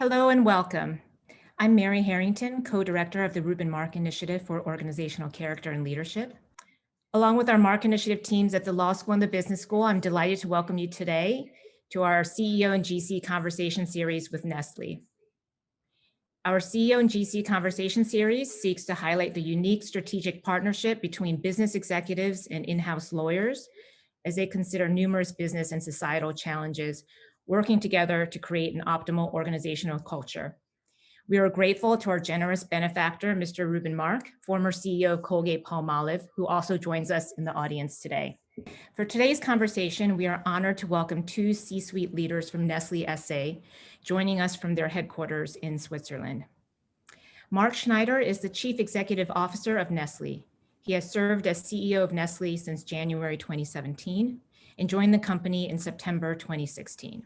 Hello and welcome. I'm Mary Harrington, co-director of the Reuben Mark Initiative for Organizational Character and Leadership. Along with our Mark Initiative teams at the Law School and the Business School, I'm delighted to welcome you today to our CEO and GC Conversation Series with Nestle. Our CEO and GC Conversation Series seeks to highlight the unique strategic partnership between business executives and in-house lawyers as they consider numerous business and societal challenges, working together to create an optimal organizational culture. We are grateful to our generous benefactor, Mr. Reuben Mark, former CEO of Colgate-Palmolive, who also joins us in the audience today. For today's conversation, we are honored to welcome two C-suite leaders from Nestle SA, joining us from their headquarters in Switzerland. Mark Schneider is the Chief Executive Officer of Nestle. He has served as CEO of Nestle since January 2017 and joined the company in September 2016.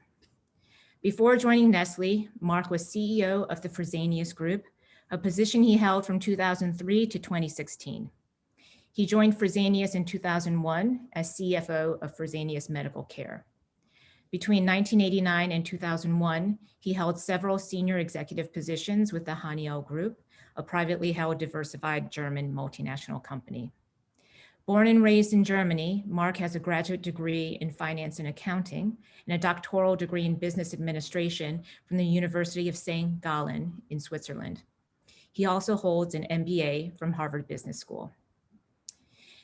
Before joining Nestle, Mark was CEO of the Fresenius Group, a position he held from 2003 to 2016. He joined Fresenius in 2001 as CFO of Fresenius Medical Care. Between 1989 and 2001, he held several senior executive positions with the Haniel Group, a privately held diversified German multinational company. Born and raised in Germany, Mark has a graduate degree in finance and accounting and a doctoral degree in business administration from the University of St. Gallen in Switzerland. He also holds an MBA from Harvard Business School.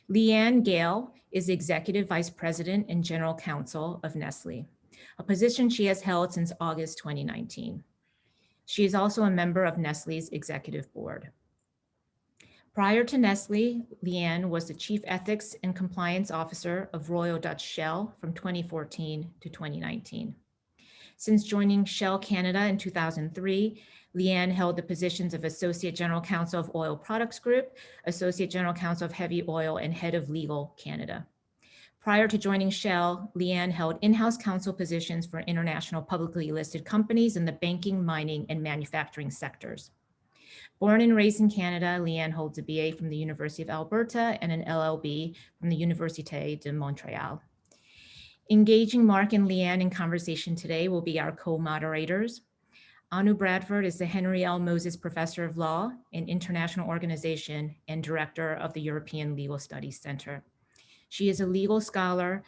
Leanne Geale is Executive Vice President and General Counsel of Nestle, a position she has held since August 2019. She is also a member of Nestle's executive board. Prior to Nestle, Leanne was the Chief Ethics and Compliance Officer of Royal Dutch Shell from 2014 to 2019. Since joining Shell Canada in 2003, Leanne held the positions of Associate General Counsel of Oil Products Group, Associate General Counsel of Heavy Oil, and Head of Legal Canada. Prior to joining Shell, Leanne held in-house counsel positions for international publicly listed companies in the banking, mining, and manufacturing sectors. Born and raised in Canada, Leanne holds a BA from the University of Alberta and an LLB from the Université de Montréal. Engaging Mark and Leanne in conversation today will be our co-moderators. Anu Bradford is the Henry L. Moses Professor of Law and International Organization and Director of the European Legal Studies Center. She is a legal scholar,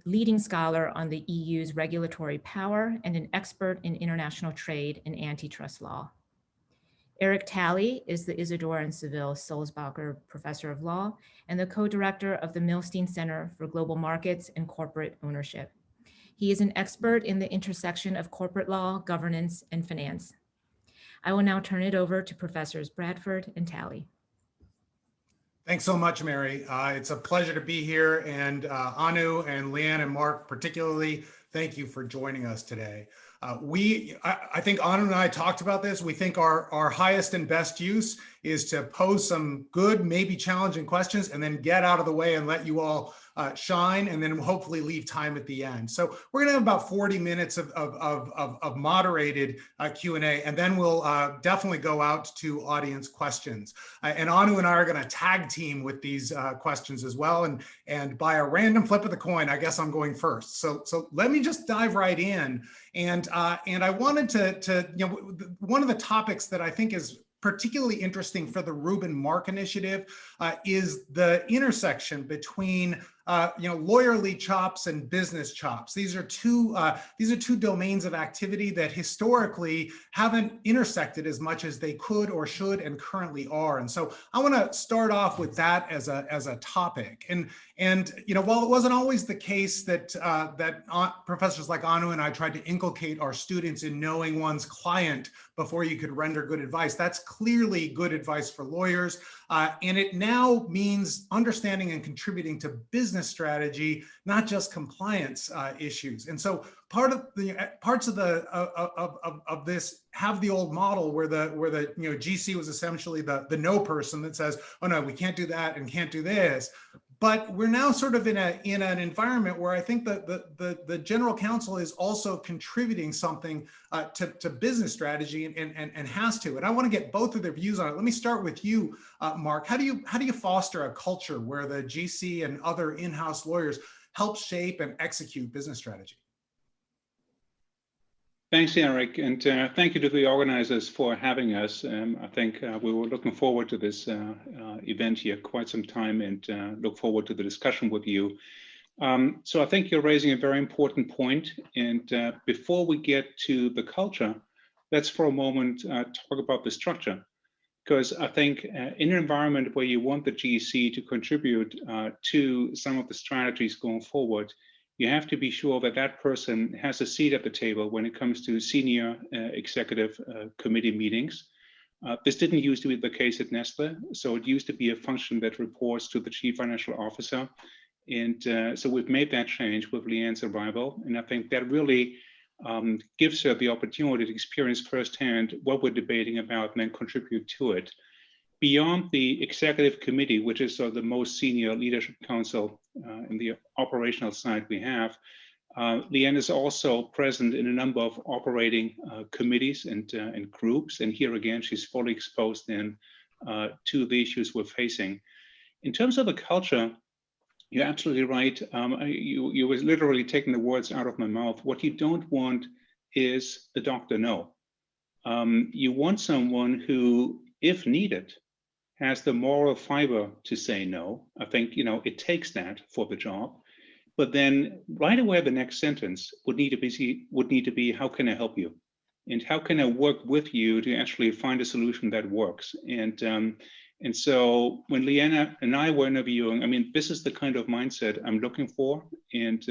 leading scholar on the EU's regulatory power and an expert in international trade and antitrust law. Eric Talley is the Isidore and Seville Sulzbacher Professor of Law and the co-director of the Milstein Center for Global Markets and Corporate Ownership. He is an expert in the intersection of corporate law, governance, and finance. I will now turn it over to Professors Bradford and Talley. Thanks so much, Mary. It's a pleasure to be here, and Anu and Leanne and Mark particularly, thank you for joining us today. I think Anu and I talked about this. We think our highest and best use is to pose some good, maybe challenging questions and then get out of the way and let you all shine, and then hopefully leave time at the end. So we're gonna have about 40 minutes of moderated Q&A, and then we'll definitely go out to audience questions. And Anu and I are gonna tag team with these questions as well. And by a random flip of the coin, I guess I'm going first. So let me just dive right in. And I wanted to one of the topics that I think is particularly interesting for the Reuben Mark Initiative is the intersection between lawyerly chops and business chops. These are two domains of activity that historically haven't intersected as much as they could or should and currently are. And so I want to start off with that as a topic. And while it wasn't always the case that professors like Anu and I tried to inculcate our students in knowing one's client before you could render good advice, that's clearly good advice for lawyers. And it now means understanding and contributing to business strategy, not just compliance issues. And so parts of this have the old model where the GC was essentially the no person that says, oh no, we can't do that and can't do this. But we're now sort of in an environment where I think that the general counsel is also contributing something to business strategy and has to. And I want to get both of their views on it. Let me start with you, Mark. How do you foster a culture where the GC and other in-house lawyers help shape and execute business strategy? Thanks, Eric, and thank you to the organizers for having us. I think we were looking forward to this event here quite some time, and look forward to the discussion with you. So I think you're raising a very important point. And before we get to the culture, let's for a moment talk about the structure. Because I think in an environment where you want the GC to contribute to some of the strategies going forward, you have to be sure that that person has a seat at the table when it comes to senior executive committee meetings. This didn't used to be the case at Nestle. So it used to be a function that reports to the chief financial officer. And so we've made that change with Leanne's arrival. And I think that really gives her the opportunity to experience firsthand what we're debating about and then contribute to it. Beyond the executive committee, which is the most senior leadership council in the operational side we have, Leanne is also present in a number of operating committees and groups. And here again, she's fully exposed then to the issues we're facing. In terms of the culture, you're absolutely right. You were literally taking the words out of my mouth. What you don't want is the doctor no. You want someone who, if needed, has the moral fiber to say no. I think it takes that for the job. But then right away, the next sentence would need to be, how can I help you? And how can I work with you to actually find a solution that works? And so when Leanne and I were interviewing, I mean, this is the kind of mindset I'm looking for. And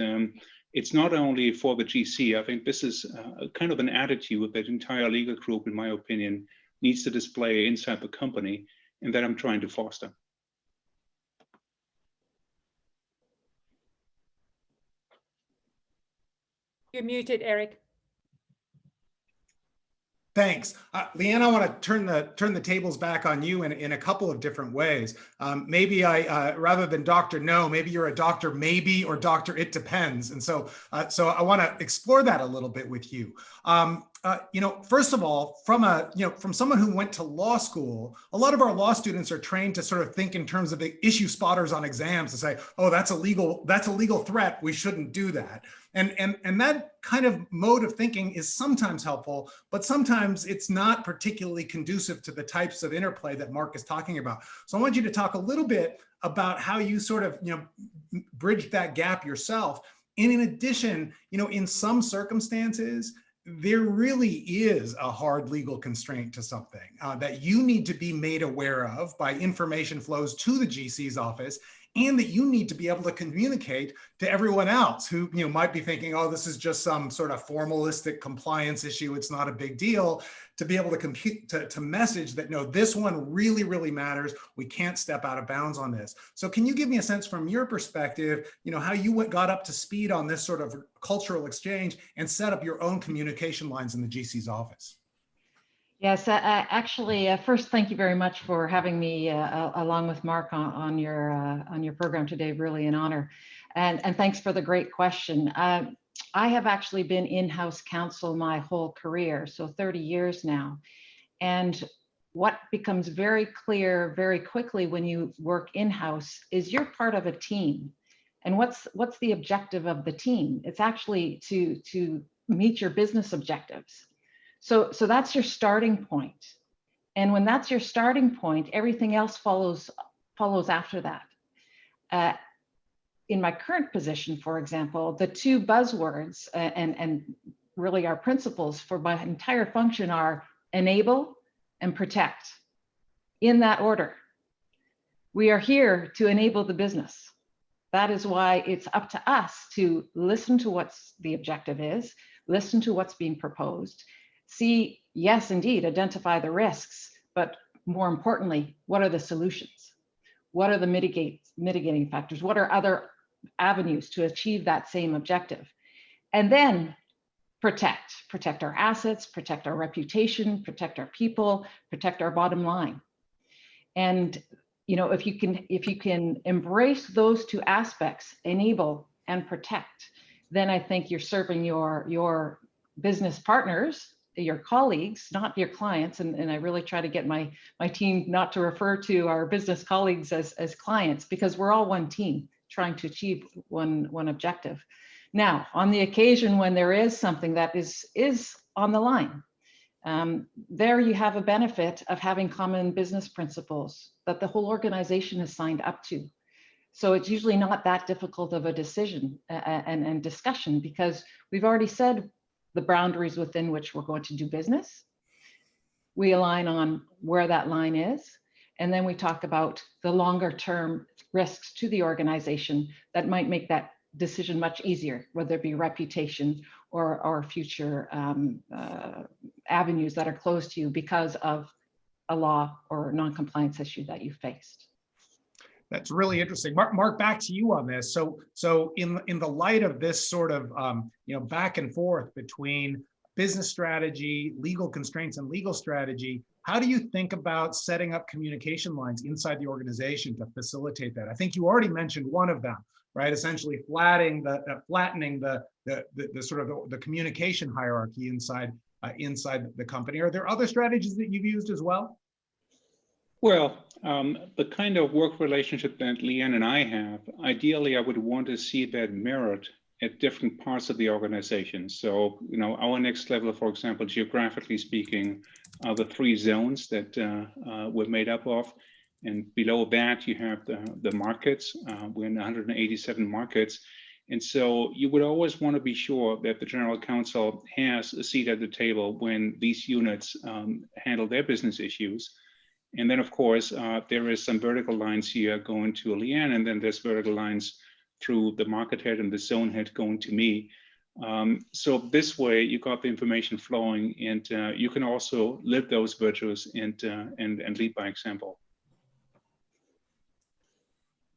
it's not only for the GC. I think this is kind of an attitude that entire legal group, in my opinion, needs to display inside the company, and that I'm trying to foster. You're muted, Eric. Thanks. Leanne, I want to turn the tables back on you in a couple of different ways. Maybe rather than Dr. No, maybe you're a Dr. Maybe or Dr. It Depends. And so I want to explore that a little bit with you. First of all, from someone who went to law school, a lot of our law students are trained to sort of think in terms of the issue spotters on exams to say, oh, that's a legal threat. We shouldn't do that. And that kind of mode of thinking is sometimes helpful, but sometimes it's not particularly conducive to the types of interplay that Mark is talking about. So I want you to talk a little bit about how you sort of, bridged that gap yourself. And in addition, in some circumstances, there really is a hard legal constraint to something that you need to be made aware of by information flows to the GC's office, and that you need to be able to communicate to everyone else who might be thinking, oh, this is just some sort of formalistic compliance issue. It's not a big deal. To be able to message that, no, this one really, really matters. We can't step out of bounds on this. So can you give me a sense from your perspective, how you got up to speed on this sort of cultural exchange and set up your own communication lines in the GC's office? Yes, actually, first, thank you very much for having me along with Mark on your program today. Really an honor, and thanks for the great question. I have actually been in-house counsel my whole career, so 30 years now, and what becomes very clear very quickly when you work in-house is you're part of a team, and what's the objective of the team? It's actually to meet your business objectives. So that's your starting point. And when that's your starting point, everything else follows after that. In my current position, for example, the two buzzwords and really our principles for my entire function are enable and protect, in that order. We are here to enable the business. That is why it's up to us to listen to what's the objective is, listen to what's being proposed, see, yes, indeed, identify the risks, but more importantly, what are the solutions? What are the mitigating factors? What are other avenues to achieve that same objective? And then protect our assets, protect our reputation, protect our people, protect our bottom line. And if you can embrace those two aspects, enable and protect, then I think you're serving your business partners, your colleagues, not your clients. And I really try to get my team not to refer to our business colleagues as clients, because we're all one team trying to achieve one objective. Now, on the occasion when there is something that is on the line. There you have a benefit of having common business principles that the whole organization is signed up to. So it's usually not that difficult of a decision and discussion, because we've already said the boundaries within which we're going to do business. We align on where that line is, and then we talk about the longer term risks to the organization that might make that decision much easier, whether it be reputation or future avenues that are closed to you because of a law or non-compliance issue that you faced. That's really interesting. Mark, back to you on this. So in the light of this sort of back and forth between business strategy, legal constraints, and legal strategy, how do you think about setting up communication lines inside the organization to facilitate that? I think you already mentioned one of them, right? Essentially flattening the sort of the communication hierarchy inside the company. Are there other strategies that you've used as well? Well, the kind of work relationship that Leanne and I have, ideally, I would want to see that mirrored at different parts of the organization. So, our next level, for example, geographically speaking, are the 3 zones that we're made up of. And below that, you have the markets. We're in 187 markets. And so you would always want to be sure that the General Counsel has a seat at the table when these units handle their business issues. And then, of course, there is some vertical lines here going to Leanne, and then there's vertical lines through the market head and the zone head going to me. So this way, you got the information flowing, and you can also live those virtues and lead by example.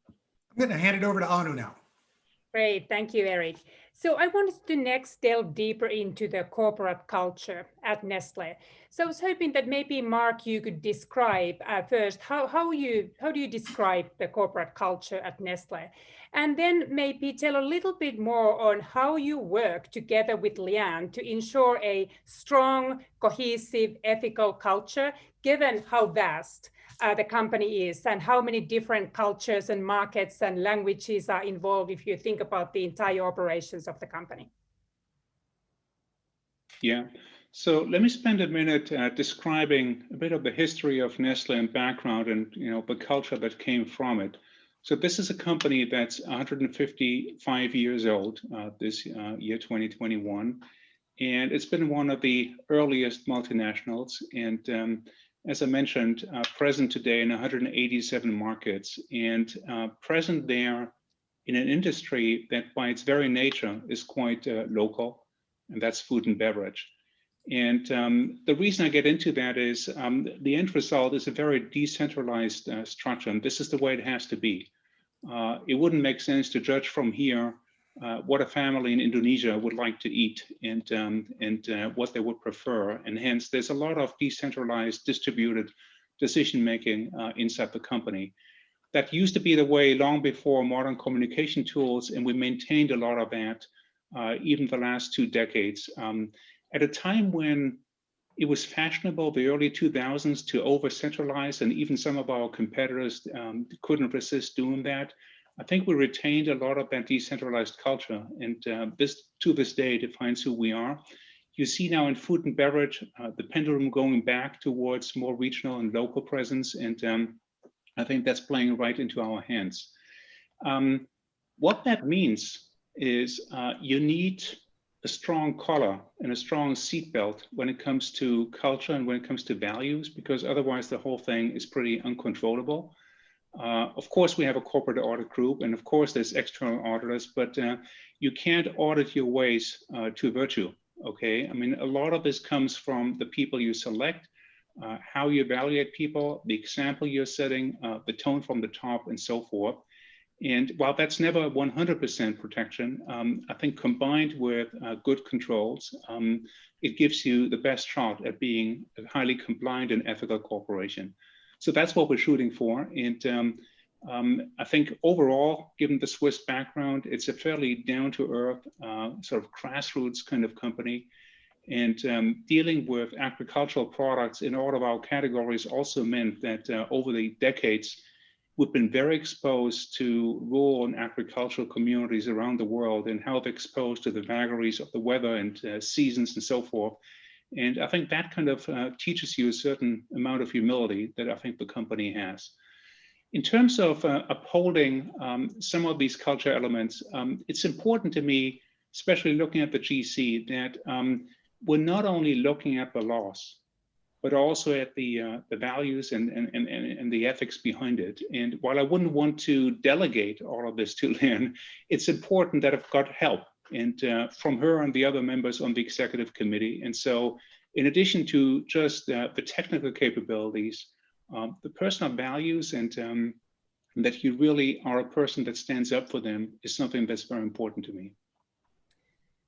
I'm going to hand it over to Anu now. Great, thank you, Eric. So I wanted to next delve deeper into the corporate culture at Nestle. So I was hoping that maybe, Mark, you could describe first how do you describe the corporate culture at Nestle? And then maybe tell a little bit more on how you work together with Leanne to ensure a strong, cohesive, ethical culture, given how vast the company is and how many different cultures and markets and languages are involved if you think about the entire operations of the company. Yeah, so let me spend a minute describing a bit of the history of Nestle and background and the culture that came from it. So this is a company that's 155 years old this year 2021, and it's been one of the earliest multinationals, and as I mentioned, present today in 187 markets, and present there in an industry that by its very nature is quite local, and that's food and beverage. And the reason I get into that is the end result is a very decentralized structure, and this is the way it has to be. It wouldn't make sense to judge from here what a family in Indonesia would like to eat and what they would prefer. And hence, there's a lot of decentralized, distributed decision-making inside the company. That used to be the way long before modern communication tools, and we maintained a lot of that even the last 2 decades. At a time when it was fashionable, the early 2000s, to over-centralize, and even some of our competitors couldn't resist doing that. I think we retained a lot of that decentralized culture, and this to this day defines who we are. You see now in food and beverage, the pendulum going back towards more regional and local presence, and I think that's playing right into our hands. What that means is you need a strong collar and a strong seatbelt when it comes to culture and when it comes to values, because otherwise the whole thing is pretty uncontrollable. Of course, we have a corporate audit group, and of course there's external auditors, but you can't audit your ways to virtue, okay? I mean, a lot of this comes from the people you select, how you evaluate people, the example you're setting, the tone from the top, and so forth. And while that's never 100% protection, I think combined with good controls, it gives you the best shot at being a highly compliant and ethical corporation. So that's what we're shooting for. And I think overall, given the Swiss background, it's a fairly down-to-earth, sort of grassroots kind of company. And dealing with agricultural products in all of our categories also meant that over the decades, we've been very exposed to rural and agricultural communities around the world and how they're exposed to the vagaries of the weather and seasons and so forth. And I think that kind of teaches you a certain amount of humility that I think the company has. In terms of upholding some of these culture elements, it's important to me, especially looking at the GC, that we're not only looking at the laws, but also at the values and the ethics behind it. And while I wouldn't want to delegate all of this to Leanne, it's important that I've got help and from her and the other members on the executive committee. And so in addition to just the technical capabilities, the personal values and that you really are a person that stands up for them is something that's very important to me.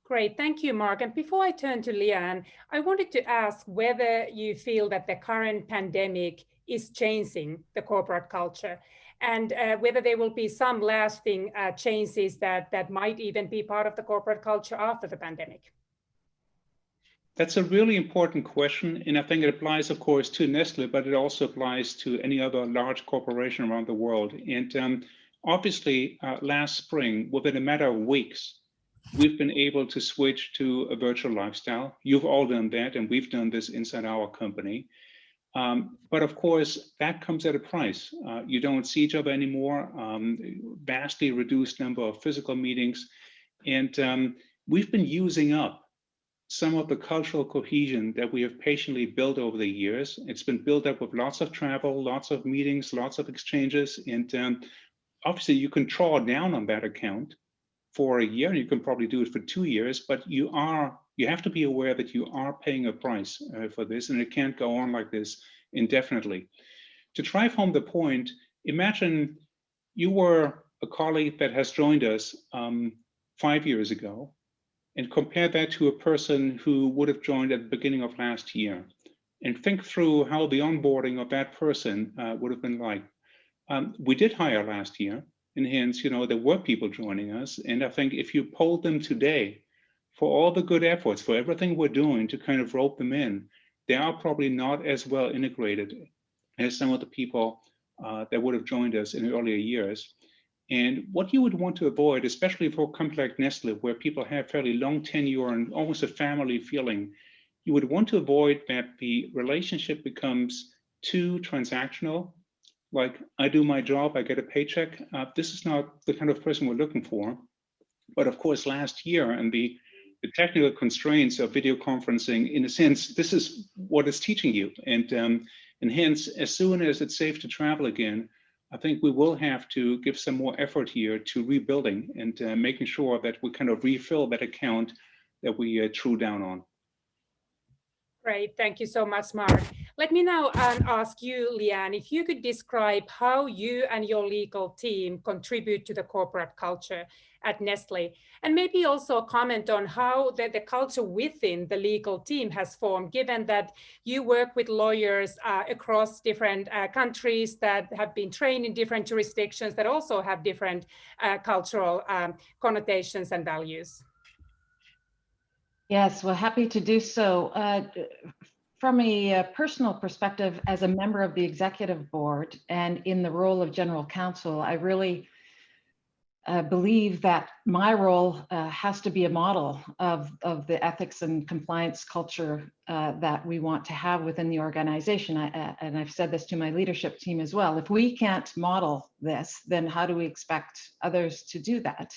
Great, thank you, Mark. And before I turn to Leanne, I wanted to ask whether you feel that the current pandemic is changing the corporate culture and whether there will be some lasting changes that might even be part of the corporate culture after the pandemic. That's a really important question. And I think it applies, of course, to Nestle, but it also applies to any other large corporation around the world. And obviously, last spring, within a matter of weeks, we've been able to switch to a virtual lifestyle. You've all done that, and we've done this inside our company. But of course, that comes at a price. You don't see each other anymore, vastly reduced number of physical meetings. And we've been using up some of the cultural cohesion that we have patiently built over the years. It's been built up with lots of travel, lots of meetings, lots of exchanges. And obviously, you can draw down on that account for a year. You can probably do it for 2 years, but you have to be aware that you are paying a price for this, and it can't go on like this indefinitely. To drive home the point, imagine you were a colleague that has joined us 5 years ago, and compare that to a person who would have joined at the beginning of last year, and think through how the onboarding of that person would have been like. We did hire last year, and hence, there were people joining us. And I think if you polled them today for all the good efforts, for everything we're doing to kind of rope them in, they are probably not as well integrated as some of the people that would have joined us in earlier years. And what you would want to avoid, especially for a company like Nestle, where people have fairly long tenure and almost a family feeling, you would want to avoid that the relationship becomes too transactional. Like, I do my job, I get a paycheck. This is not the kind of person we're looking for. But of course, last year and the technical constraints of video conferencing, in a sense, this is what it's teaching you. And hence, as soon as it's safe to travel again, I think we will have to give some more effort here to rebuilding and making sure that we kind of refill that account that we drew down on. Great, thank you so much, Mark. Let me now ask you, Leanne, if you could describe how you and your legal team contribute to the corporate culture at Nestle, and maybe also comment on how the culture within the legal team has formed, given that you work with lawyers across different countries that have been trained in different jurisdictions that also have different cultural connotations and values. Yes, well, happy to do so. From a personal perspective, as a member of the executive board and in the role of general counsel, I really believe that my role has to be a model of the ethics and compliance culture that we want to have within the organization. And I've said this to my leadership team as well. If we can't model this, then how do we expect others to do that?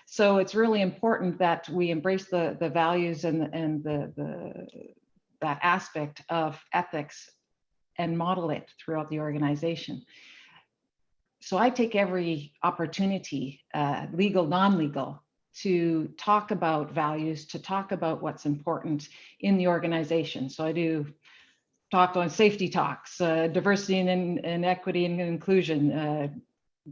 So it's really important that we embrace the values and that aspect of ethics and model it throughout the organization. So I take every opportunity, legal, non-legal, to talk about values, to talk about what's important in the organization. So I do talk on safety talks, diversity and equity and inclusion,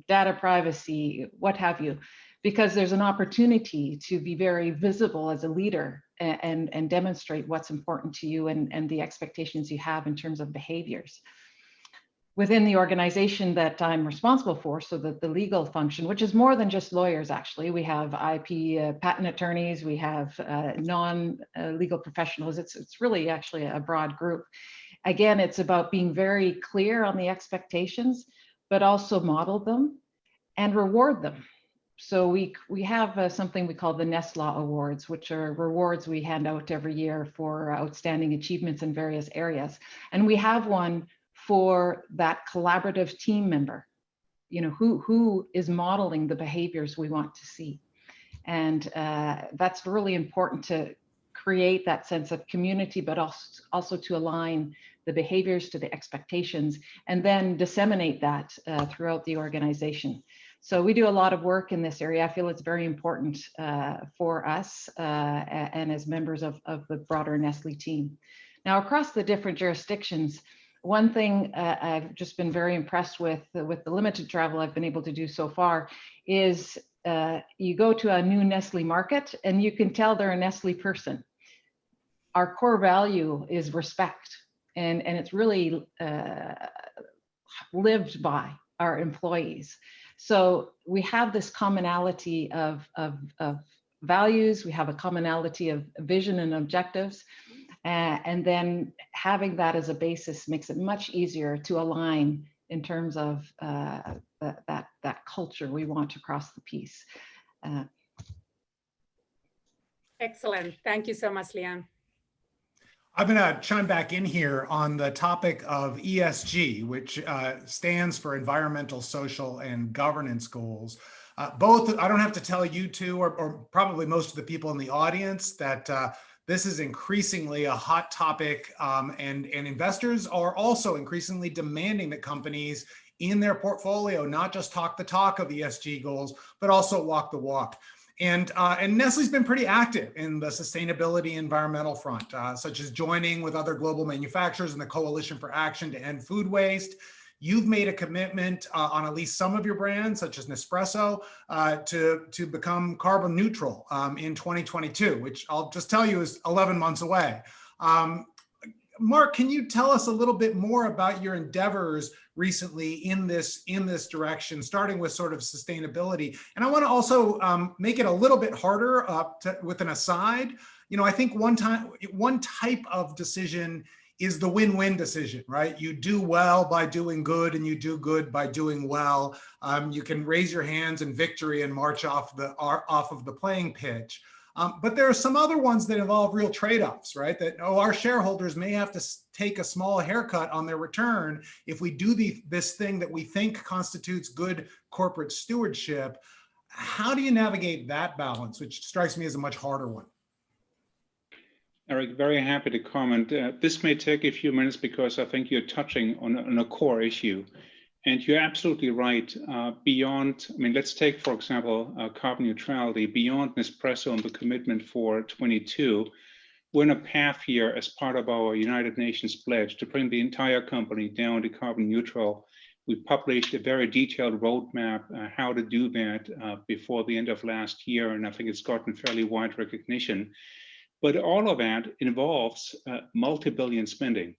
data privacy, what have you, because there's an opportunity to be very visible as a leader and demonstrate what's important to you and the expectations you have in terms of behaviors. Within the organization that I'm responsible for, so that the legal function, which is more than just lawyers, actually, we have IP patent attorneys, we have non-legal professionals. It's really actually a broad group. Again, it's about being very clear on the expectations, but also model them and reward them. So we have something we call the Nestle Awards, which are rewards we hand out every year for outstanding achievements in various areas. And we have one for that collaborative team member, you know, who is modeling the behaviors we want to see. And that's really important to create that sense of community, but also to align the behaviors to the expectations, and then disseminate that throughout the organization. So we do a lot of work in this area. I feel it's very important for us and as members of the broader Nestle team. Now, across the different jurisdictions, one thing I've just been very impressed with the limited travel I've been able to do so far is you go to a new Nestle market and you can tell they're a Nestle person. Our core value is respect, and it's really lived by our employees. So we have this commonality of values, we have a commonality of vision and objectives, and then having that as a basis makes it much easier to align in terms of that culture we want across the piece. Excellent. Thank you so much, Leanne. I'm going to chime back in here on the topic of ESG, which stands for environmental, social, and governance goals. Both, I don't have to tell you two, or probably most of the people in the audience, that this is increasingly a hot topic, and investors are also increasingly demanding that companies in their portfolio not just talk the talk of ESG goals, but also walk the walk. And Nestle's been pretty active in the sustainability environmental front, such as joining with other global manufacturers in the Coalition for Action to End Food Waste. You've made a commitment on at least some of your brands, such as Nespresso, to become carbon neutral in 2022, which I'll just tell you is 11 months away. Mark, can you tell us a little bit more about your endeavors recently in this direction, starting with sort of sustainability? And I want to also make it a little bit harder with an aside. You know, I think one type of decision is the win-win decision, right? You do well by doing good, and you do good by doing well. You can raise your hands in victory and march off of the playing pitch. But there are some other ones that involve real trade-offs, right? That, our shareholders may have to take a small haircut on their return if we do this thing that we think constitutes good corporate stewardship. How do you navigate that balance, which strikes me as a much harder one? Eric, very happy to comment. This may take a few minutes because I think you're touching on a core issue. And you're absolutely right. Beyond, I mean, let's take, for example, carbon neutrality. Beyond Nespresso and the commitment for 22, we're in a path here as part of our United Nations pledge to bring the entire company down to carbon neutral. We published a very detailed roadmap how to do that before the end of last year, and I think it's gotten fairly wide recognition. But all of that involves multi-billion spending.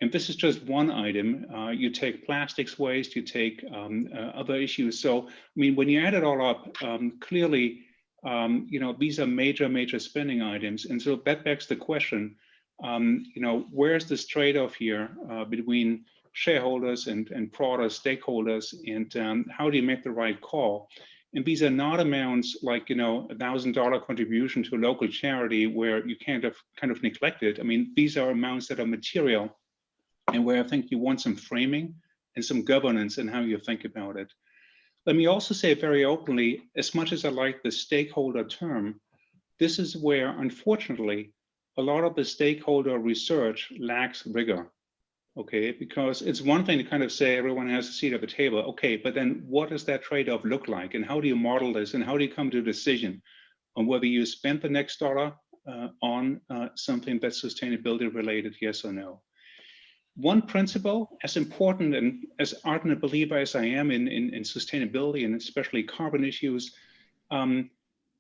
And this is just one item. You take plastics waste, you take other issues. So, I mean, when you add it all up, clearly, you know, these are major spending items. And so that begs the question, you know, where's this trade-off here between shareholders and broader stakeholders, and how do you make the right call? And these are not amounts like, you know, $1,000 contribution to a local charity where you can't have kind of neglect it. I mean, these are amounts that are material, and where I think you want some framing and some governance in how you think about it. Let me also say very openly, as much as I like the stakeholder term, this is where, unfortunately, a lot of the stakeholder research lacks rigor, okay? Because it's one thing to kind of say everyone has a seat at the table, okay, but then what does that trade-off look like? And how do you model this? And how do you come to a decision on whether you spend the next dollar on something that's sustainability related, yes or no? One principle, as important and as ardent a believer as I am in sustainability and especially carbon issues,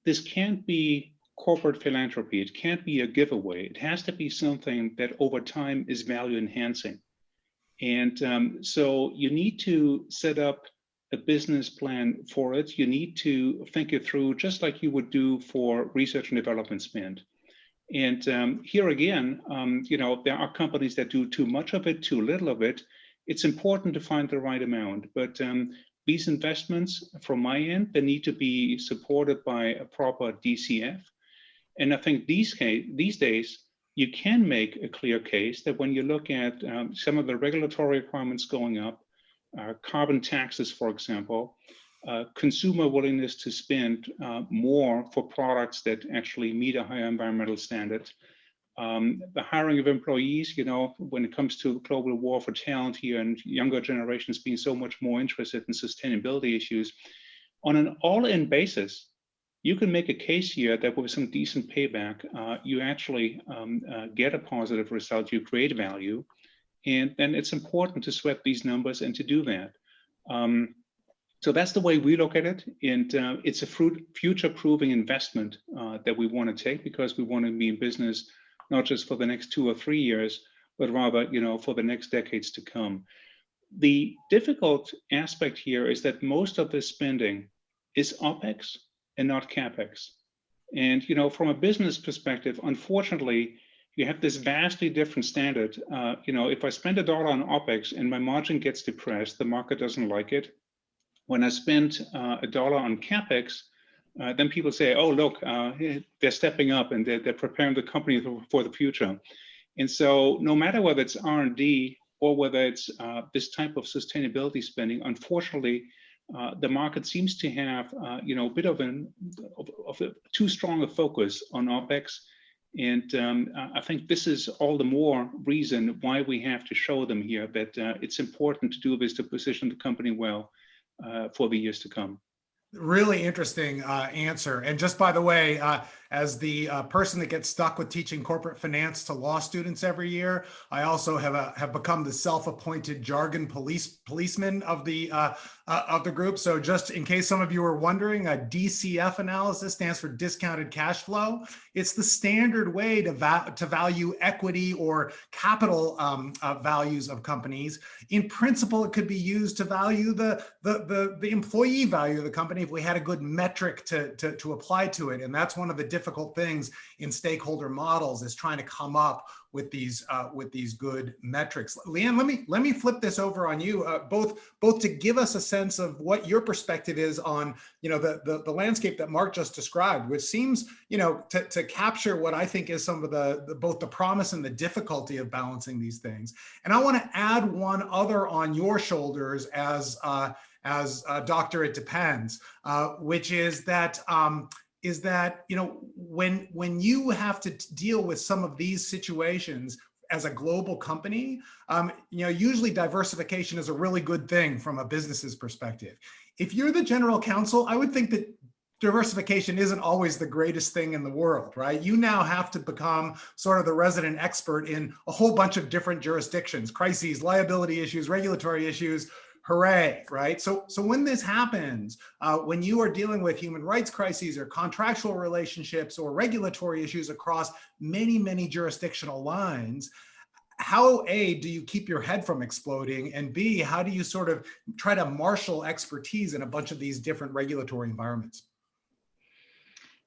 this can't be corporate philanthropy. It can't be a giveaway. It has to be something that over time is value enhancing. And so you need to set up a business plan for it. You need to think it through just like you would do for research and development spend. And here again, you know, there are companies that do too much of it, too little of it. It's important to find the right amount. But these investments, from my end, they need to be supported by a proper DCF. And I think these days, you can make a clear case that when you look at some of the regulatory requirements going up, carbon taxes, for example, consumer willingness to spend more for products that actually meet a higher environmental standard, the hiring of employees, when it comes to global war for talent here and younger generations being so much more interested in sustainability issues, on an all-in basis, you can make a case here that with some decent payback, you actually get a positive result, you create value, and then it's important to sweat these numbers and to do that. So that's the way we look at it, and it's a future-proofing investment that we want to take, because we want to be in business not just for the next 2 or 3 years, but rather, for the next decades to come. The difficult aspect here is that most of this spending is OpEx and not CapEx. And from a business perspective, unfortunately, you have this vastly different standard. If I spend $1 on OpEx and my margin gets depressed, the market doesn't like it. When I spend $1 on CapEx, then people say, oh, look, they're stepping up and they're preparing the company for the future. And so no matter whether it's R&D or whether it's this type of sustainability spending, unfortunately, the market seems to have a bit of a too strong a focus on OpEx. And I think this is all the more reason why we have to show them here that it's important to do this to position the company well for the years to come. Really interesting answer. And just by the way, as the person that gets stuck with teaching corporate finance to law students every year, I also have become the self-appointed jargon policeman of the group. So just in case some of you are wondering, a DCF analysis stands for discounted cash flow. It's the standard way to value equity or capital values of companies. In principle, it could be used to value the employee value of the company if we had a good metric to apply to it. And that's one of the difficult things in stakeholder models, is trying to come up with these good metrics. Leanne, let me flip this over on you, both to give us a sense of what your perspective is on the landscape that Mark just described, which seems to capture what I think is some of both the promise and the difficulty of balancing these things. And I want to add one other on your shoulders as Dr. It Depends, which is that when you have to deal with some of these situations as a global company, usually diversification is a really good thing from a business's perspective. If you're the general counsel, I would think that diversification isn't always the greatest thing in the world, right? You now have to become sort of the resident expert in a whole bunch of different jurisdictions, crises, liability issues, regulatory issues. Hooray, right? So when this happens, when you are dealing with human rights crises or contractual relationships or regulatory issues across many, many jurisdictional lines, how A, do you keep your head from exploding? And B, how do you sort of try to marshal expertise in a bunch of these different regulatory environments?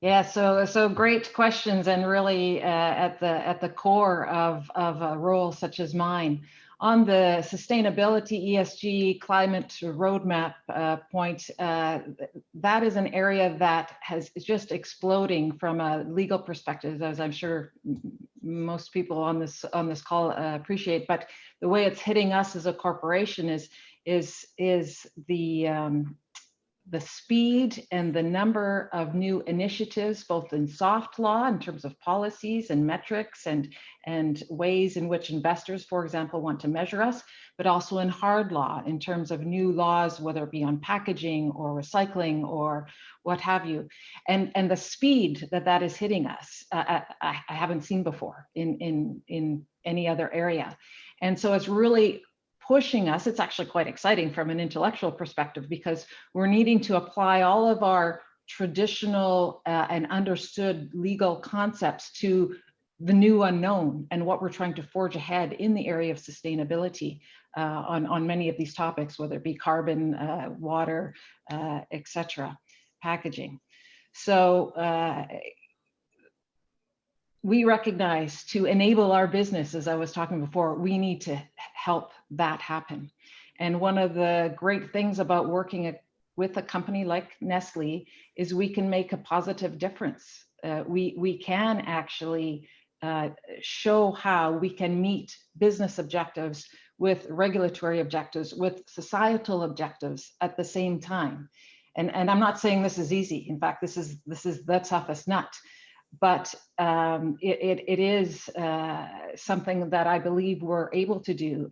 Yeah, so great questions, and really at the core of a role such as mine. On the sustainability, ESG, climate roadmap point, that is an area that is just exploding from a legal perspective, as I'm sure most people on this call appreciate. But the way it's hitting us as a corporation is the speed and the number of new initiatives, both in soft law in terms of policies and metrics and ways in which investors, for example, want to measure us, but also in hard law in terms of new laws, whether it be on packaging or recycling or what have you. And the speed that is hitting us, I haven't seen before in any other area. And so it's really pushing us. It's actually quite exciting from an intellectual perspective, because we're needing to apply all of our traditional and understood legal concepts to the new unknown and what we're trying to forge ahead in the area of sustainability on many of these topics, whether it be carbon, water, etc., packaging. So we recognize to enable our business, as I was talking before, we need to help that happen. And one of the great things about working with a company like Nestle is we can make a positive difference. We can actually show how we can meet business objectives with regulatory objectives, with societal objectives at the same time. And I'm not saying this is easy. In fact, this is the toughest nut. But it is something that I believe we're able to do,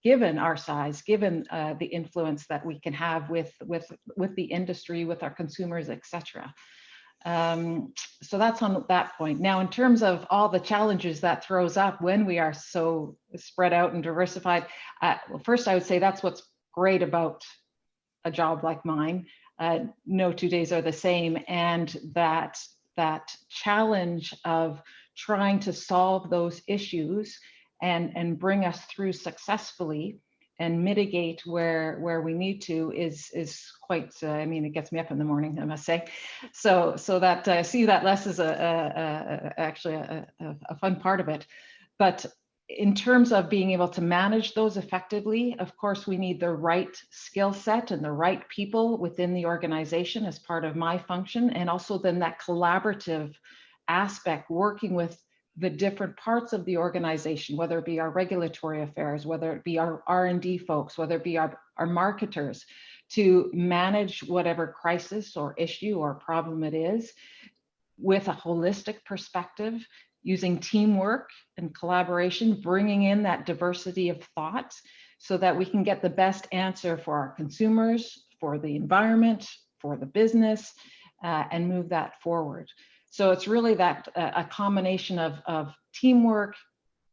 given our size, given the influence that we can have with the industry, with our consumers, etc. So that's on that point. Now, in terms of all the challenges that throws up when we are so spread out and diversified, well, first I would say that's what's great about a job like mine. No 2 days are the same, and that challenge of trying to solve those issues and bring us through successfully and mitigate where we need to is quite, I mean, it gets me up in the morning, I must say. So that I see that less as actually a fun part of it. But in terms of being able to manage those effectively, of course, we need the right skill set and the right people within the organization as part of my function. And also then that collaborative aspect, working with the different parts of the organization, whether it be our regulatory affairs, whether it be our R&D folks, whether it be our marketers, to manage whatever crisis or issue or problem it is with a holistic perspective, using teamwork and collaboration, bringing in that diversity of thought so that we can get the best answer for our consumers, for the environment, for the business, and move that forward. So it's really that a combination of teamwork,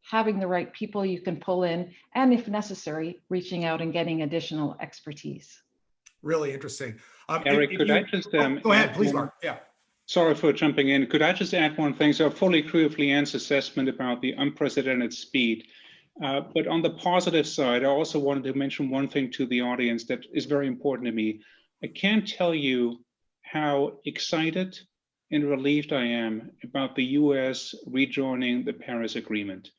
having the right people you can pull in, and if necessary, reaching out and getting additional expertise. Really interesting. Eric, could I just go ahead, please, Mark. Yeah. Sorry for jumping in. Could I just add one thing? So I fully agree with Leanne's assessment about the unprecedented speed. But on the positive side, I also wanted to mention one thing to the audience that is very important to me. I can't tell you how excited and relieved I am about the US rejoining the Paris Agreement.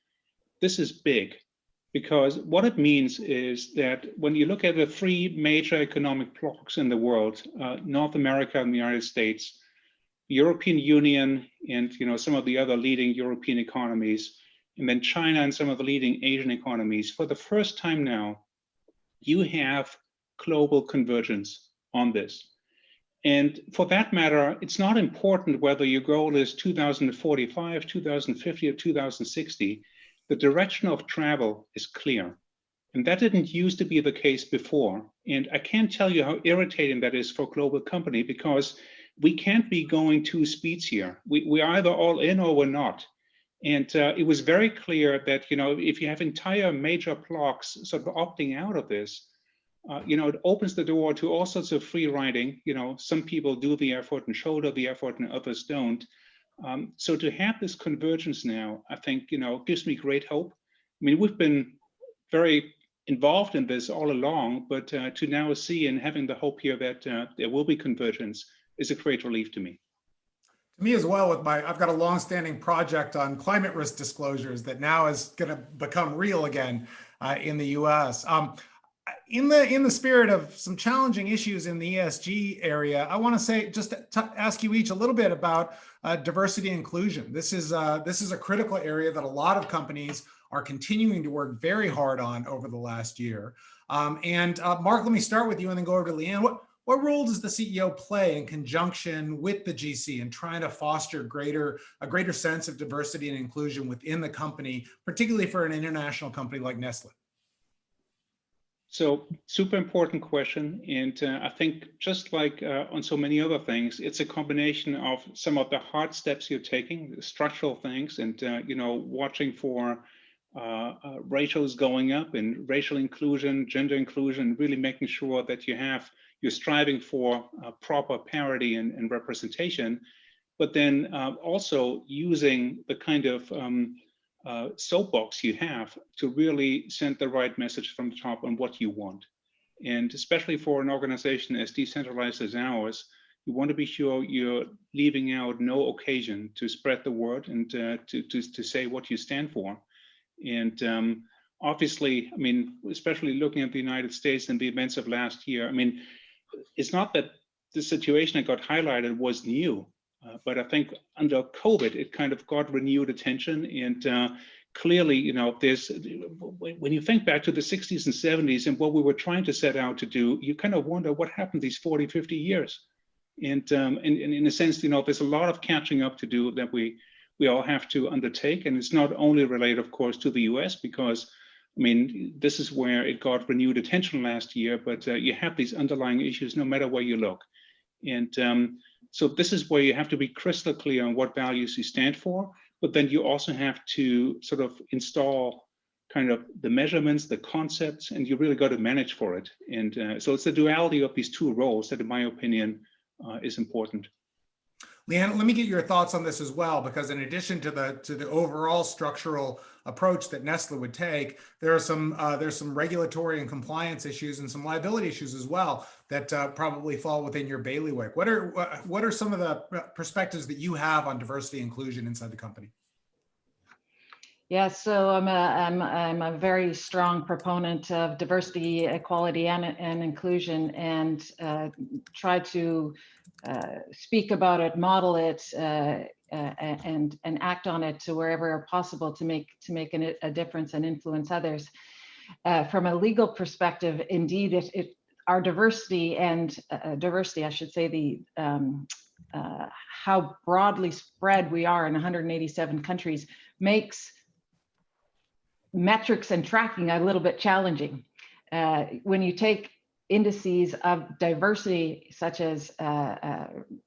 This is big, because what it means is that when you look at the three major economic blocks in the world, North America and the United States, European Union and some of the other leading European economies, and then China and some of the leading Asian economies, for the first time now, you have global convergence on this. And for that matter, it's not important whether your goal is 2045, 2050, or 2060. The direction of travel is clear. And that didn't used to be the case before. And I can't tell you how irritating that is for a global company, because we can't be going two speeds here. We're either all in or we're not. And it was very clear that, if you have entire major blocks sort of opting out of this, it opens the door to all sorts of free riding. Some people do the effort and shoulder the effort and others don't. So to have this convergence now, I think, gives me great hope. I mean, we've been very involved in this all along, but to now see and having the hope here that there will be convergence is a great relief to me. To me as well, I've got a long-standing project on climate risk disclosures that now is going to become real again in the US. In the spirit of some challenging issues in the ESG area, I want to say, just to ask you each a little bit about diversity and inclusion. This is a critical area that a lot of companies are continuing to work very hard on over the last year. Mark, let me start with you and then go over to Leanne. What role does the CEO play in conjunction with the GC in trying to foster a greater sense of diversity and inclusion within the company, particularly for an international company like Nestle? So super important question. And I think just like on so many other things, it's a combination of some of the hard steps you're taking, the structural things, and watching for ratios going up and racial inclusion, gender inclusion, really making sure that you're striving for proper parity and representation, but then also using the kind of soapbox you have to really send the right message from the top on what you want. And especially for an organization as decentralized as ours, you want to be sure you're leaving out no occasion to spread the word and to say what you stand for. And obviously, I mean, especially looking at the United States and the events of last year, I mean, it's not that the situation that got highlighted was new, but I think under COVID, it kind of got renewed attention. And clearly, you know, there's, when you think back to the 60s and 70s and what we were trying to set out to do, you kind of wonder what happened these 40, 50 years. And in a sense, you know, there's a lot of catching up to do that we all have to undertake. And it's not only related, of course, to the US, because I mean, this is where it got renewed attention last year, but you have these underlying issues no matter where you look. And so this is where you have to be crystal clear on what values you stand for, but then you also have to sort of install kind of the measurements, the concepts, and you really got to manage for it. And so it's the duality of these two roles that, in my opinion, is important. Leanne, let me get your thoughts on this as well, because in addition to the overall structural approach that Nestle would take, there's some regulatory and compliance issues and some liability issues as well that probably fall within your bailiwick. What are some of the perspectives that you have on diversity and inclusion inside the company? Yeah, so I'm a very strong proponent of diversity, equality, and inclusion, and try to speak about it, model it, and act on it to wherever possible to make a difference and influence others. From a legal perspective, indeed, our diversity and diversity, I should say, the how broadly spread we are in 187 countries makes metrics and tracking a little bit challenging. When you take indices of diversity, such as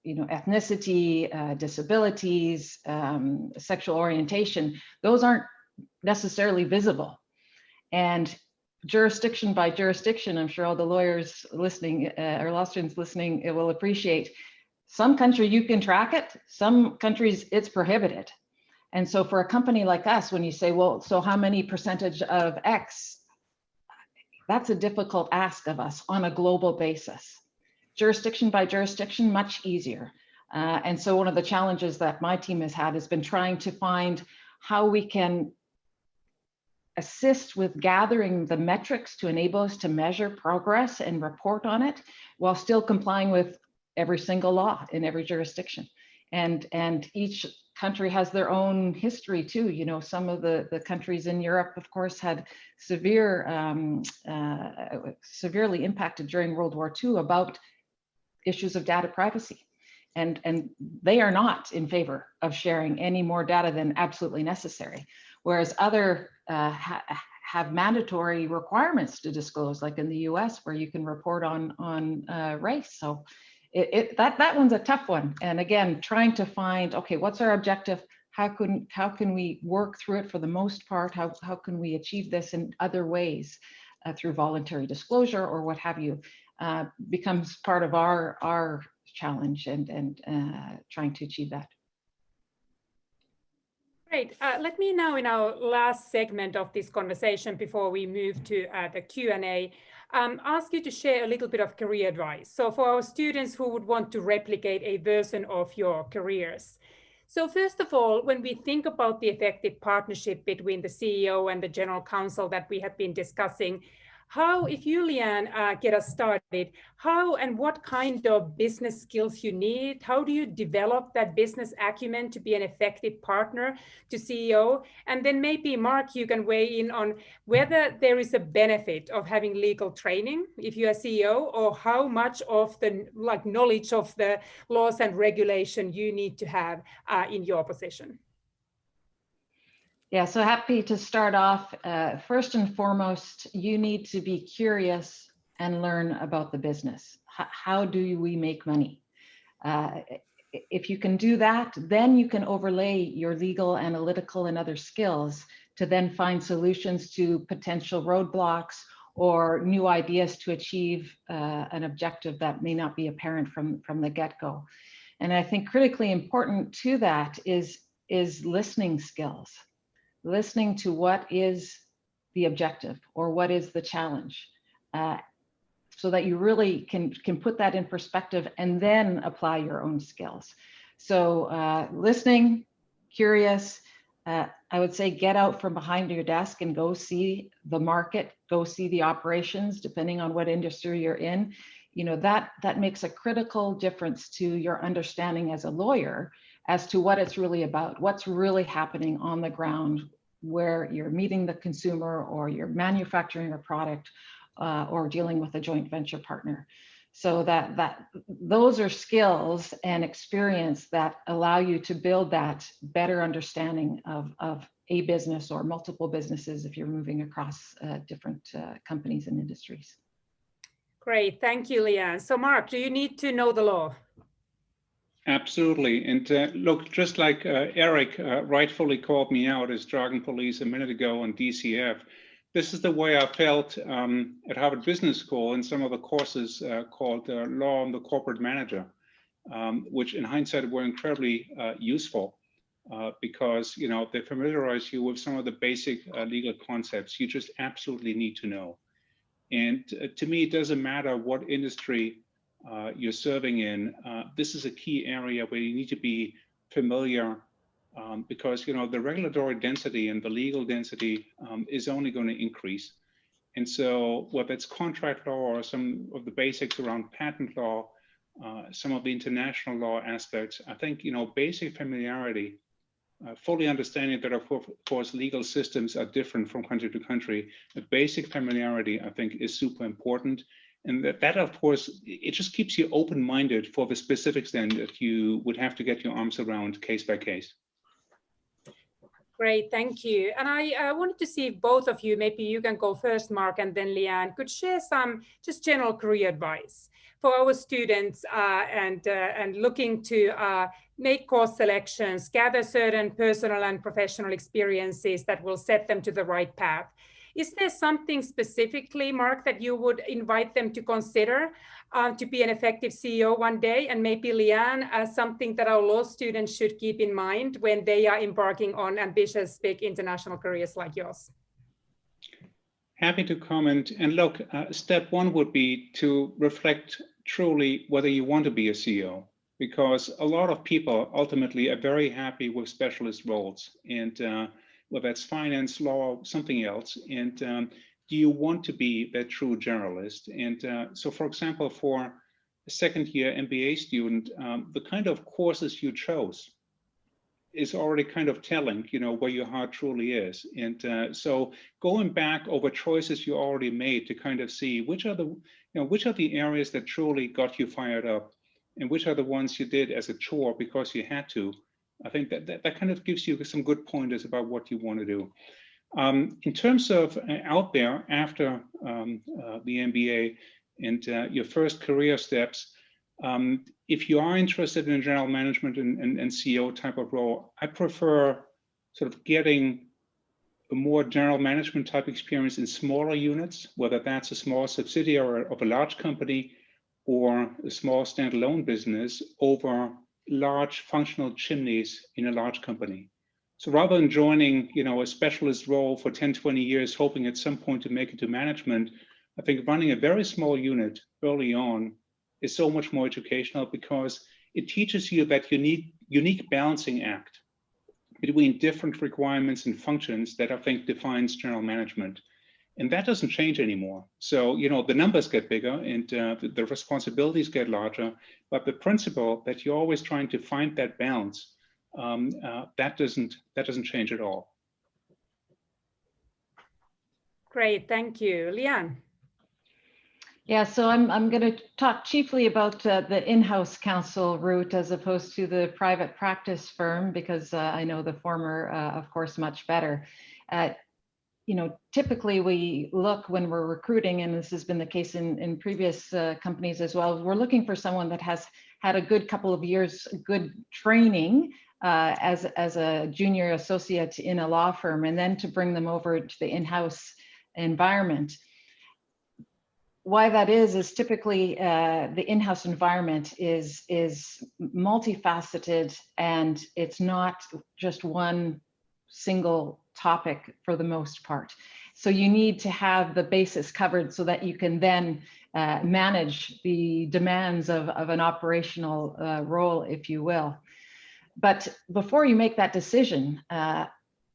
you know, ethnicity, disabilities, sexual orientation, those aren't necessarily visible. And jurisdiction by jurisdiction, I'm sure all the lawyers listening or law students listening will appreciate. Some country you can track it, some countries it's prohibited. And so for a company like us, when you say, well, so how many percentage of X, that's a difficult ask of us on a global basis. Jurisdiction by jurisdiction, much easier. And so one of the challenges that my team has had has been trying to find how we can assist with gathering the metrics to enable us to measure progress and report on it while still complying with every single law in every jurisdiction. And each country has their own history too. You know, some of the countries in Europe, of course, had severely impacted during World War II about issues of data privacy. And they are not in favor of sharing any more data than absolutely necessary. Whereas other have mandatory requirements to disclose, like in the US, where you can report on race. So that one's a tough one. And again, trying to find, okay, what's our objective? How can we work through it for the most part? How can we achieve this in other ways through voluntary disclosure or what have you, becomes part of our challenge and trying to achieve that. Great. Let me now, in our last segment of this conversation, before we move to the Q&A, ask you to share a little bit of career advice. So for our students who would want to replicate a version of your careers. So first of all, when we think about the effective partnership between the CEO and the general counsel that we have been discussing, how, if you, Leanne, get us started, how and what kind of business skills you need? How do you develop that business acumen to be an effective partner to CEO? And then maybe, Mark, you can weigh in on whether there is a benefit of having legal training if you're a CEO, or how much of the knowledge of the laws and regulation you need to have in your position. Yeah, so happy to start off. First and foremost, you need to be curious and learn about the business. How do we make money? If you can do that, then you can overlay your legal, analytical, and other skills to then find solutions to potential roadblocks or new ideas to achieve an objective that may not be apparent from the get-go. And I think critically important to that is listening skills. Listening to what is the objective or what is the challenge, so that you really can put that in perspective and then apply your own skills. So listening, curious, I would say get out from behind your desk and go see the market, go see the operations, depending on what industry you're in. You know, that makes a critical difference to your understanding as a lawyer as to what it's really about, what's really happening on the ground, where you're meeting the consumer or you're manufacturing a product or dealing with a joint venture partner. So those are skills and experience that allow you to build that better understanding of a business or multiple businesses if you're moving across different companies and industries. Great, thank you, Leanne. So Mark, do you need to know the law? Absolutely. And look, just like Eric rightfully called me out as jargon police a minute ago on DCF, this is the way I felt at Harvard Business School in some of the courses called Law on the Corporate Manager, which in hindsight were incredibly useful because, you know, they familiarize you with some of the basic legal concepts you just absolutely need to know. And to me, it doesn't matter what industry you're serving in. This is a key area where you need to be familiar because, you know, the regulatory density and the legal density is only going to increase. And so whether it's contract law or some of the basics around patent law, some of the international law aspects, I think, you know, basic familiarity, fully understanding that, of course, legal systems are different from country to country, but basic familiarity, I think, is super important. And that, of course, it just keeps you open-minded for the specifics then that you would have to get your arms around case by case. Great, thank you. And I wanted to see if both of you, maybe you can go first, Mark, and then Leanne, could share some just general career advice for our students and looking to make course selections, gather certain personal and professional experiences that will set them to the right path. Is there something specifically, Mark, that you would invite them to consider to be an effective CEO one day? And maybe Leanne, as something that our law students should keep in mind when they are embarking on ambitious, big international careers like yours? Happy to comment. And look, step one would be to reflect truly whether you want to be a CEO, because a lot of people ultimately are very happy with specialist roles, and whether it's finance, law, something else. And do you want to be that true generalist? And so, for example, for a second-year MBA student, the kind of courses you chose is already kind of telling, you know, where your heart truly is. And so going back over choices you already made to kind of see which are the, you know, which are the areas that truly got you fired up and which are the ones you did as a chore because you had to. I think that kind of gives you some good pointers about what you want to do. In terms of out there after the MBA and your first career steps, if you are interested in general management and CEO type of role, I prefer sort of getting a more general management type experience in smaller units, whether that's a small subsidiary of a large company or a small standalone business, over large functional chimneys in a large company. So rather than joining, you know, a specialist role for 10, 20 years, hoping at some point to make it to management, I think running a very small unit early on is so much more educational because it teaches you that unique balancing act between different requirements and functions that I think defines general management. And that doesn't change anymore. So, you know, the numbers get bigger and the responsibilities get larger, but the principle that you're always trying to find that balance, that doesn't change at all. Great, thank you. Leanne. Yeah, so I'm going to talk chiefly about the in-house counsel route as opposed to the private practice firm, because I know the former, of course, much better. You know, typically we look when we're recruiting, and this has been the case in previous companies as well, we're looking for someone that has had a good couple of years, good training as a junior associate in a law firm, and then to bring them over to the in-house environment. Why that is typically the in-house environment is multifaceted, and it's not just one single topic for the most part. So you need to have the basis covered so that you can then manage the demands of an operational role, if you will. But before you make that decision,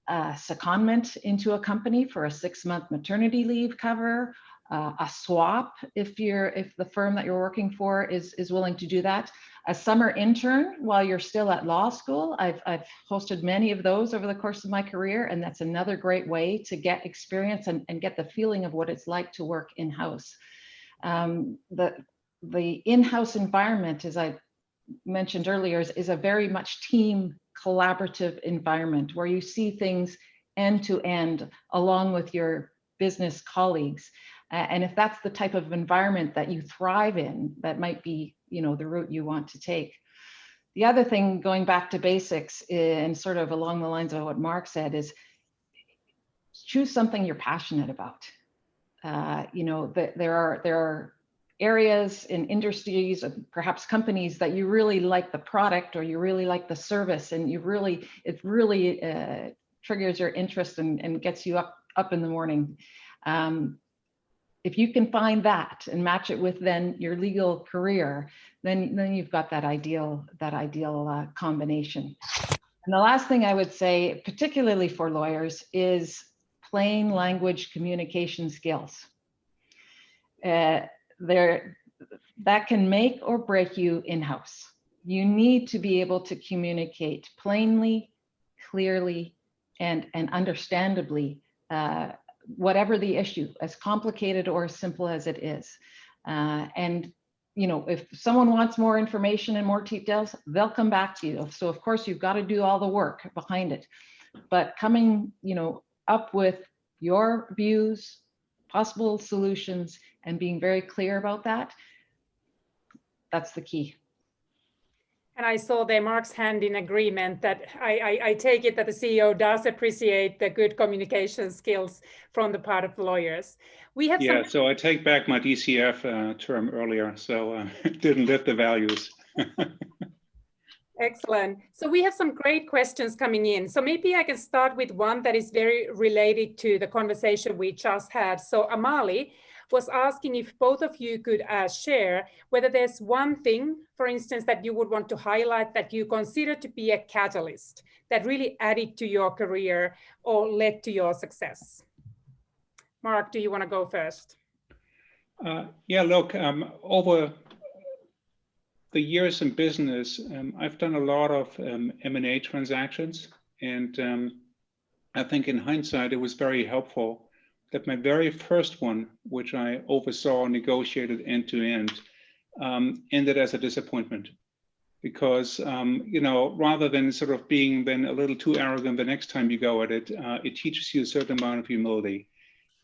secondment into a company for a 6-month maternity leave cover, a swap if the firm that you're working for is willing to do that, a summer intern while you're still at law school. I've hosted many of those over the course of my career, and that's another great way to get experience and get the feeling of what it's like to work in-house. The in-house environment, as I mentioned earlier, is a very much team collaborative environment where you see things end to end along with your business colleagues. And if that's the type of environment that you thrive in, that might be, the route you want to take. The other thing, going back to basics and sort of along the lines of what Mark said, is choose something you're passionate about. There are areas in industries, perhaps companies, that you really like the product or you really like the service, and it really triggers your interest and gets you up in the morning. If you can find that and match it with then your legal career, then you've got that ideal combination. And the last thing I would say, particularly for lawyers, is plain language communication skills. That can make or break you in-house. You need to be able to communicate plainly, clearly, and understandably, whatever the issue, as complicated or as simple as it is. And if someone wants more information and more details, they'll come back to you. So of course you've got to do all the work behind it, but coming up with your views, possible solutions, and being very clear about that, that's the key. And I saw there Mark's hand in agreement that I take it that the CEO does appreciate the good communication skills from the part of the lawyers. We have so I take back my DCF term earlier, so didn't live the values. Excellent. So we have some great questions coming in. So maybe I can start with one that is very related to the conversation we just had. So Amali was asking if both of you could share whether there's one thing, for instance, that you would want to highlight that you consider to be a catalyst that really added to your career or led to your success. Mark, do you want to go first? Over the years in business, I've done a lot of M&A transactions, and I think in hindsight, it was very helpful that my very first one, which I oversaw, negotiated end to end, ended as a disappointment. Because, rather than sort of being then a little too arrogant the next time you go at it, it teaches you a certain amount of humility.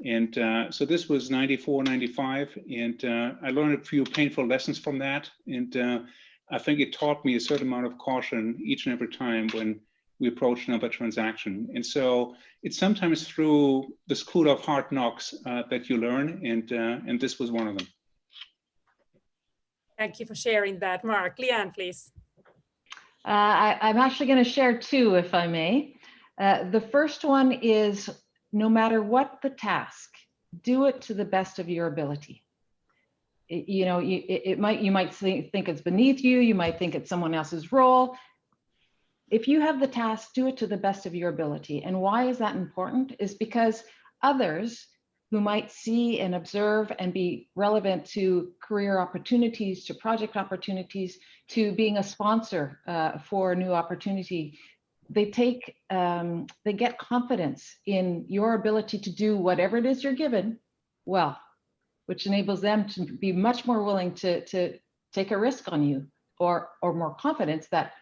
And so this was 94, 95, and I learned a few painful lessons from that. And I think it taught me a certain amount of caution each and every time when we approach another transaction. And so it's sometimes through the school of hard knocks that you learn, and this was one of them. Thank you for sharing that, Mark. Leanne, please. I'm actually going to share two, if I may. The first one is, no matter what the task, do it to the best of your ability. You might think it's beneath you, you might think it's someone else's role. If you have the task, do it to the best of your ability. And why is that important? Is because others who might see and observe and be relevant to career opportunities, to project opportunities, to being a sponsor for a new opportunity, they get confidence in your ability to do whatever it is you're given well, which enables them to be much more willing to take a risk on you, or more confidence that,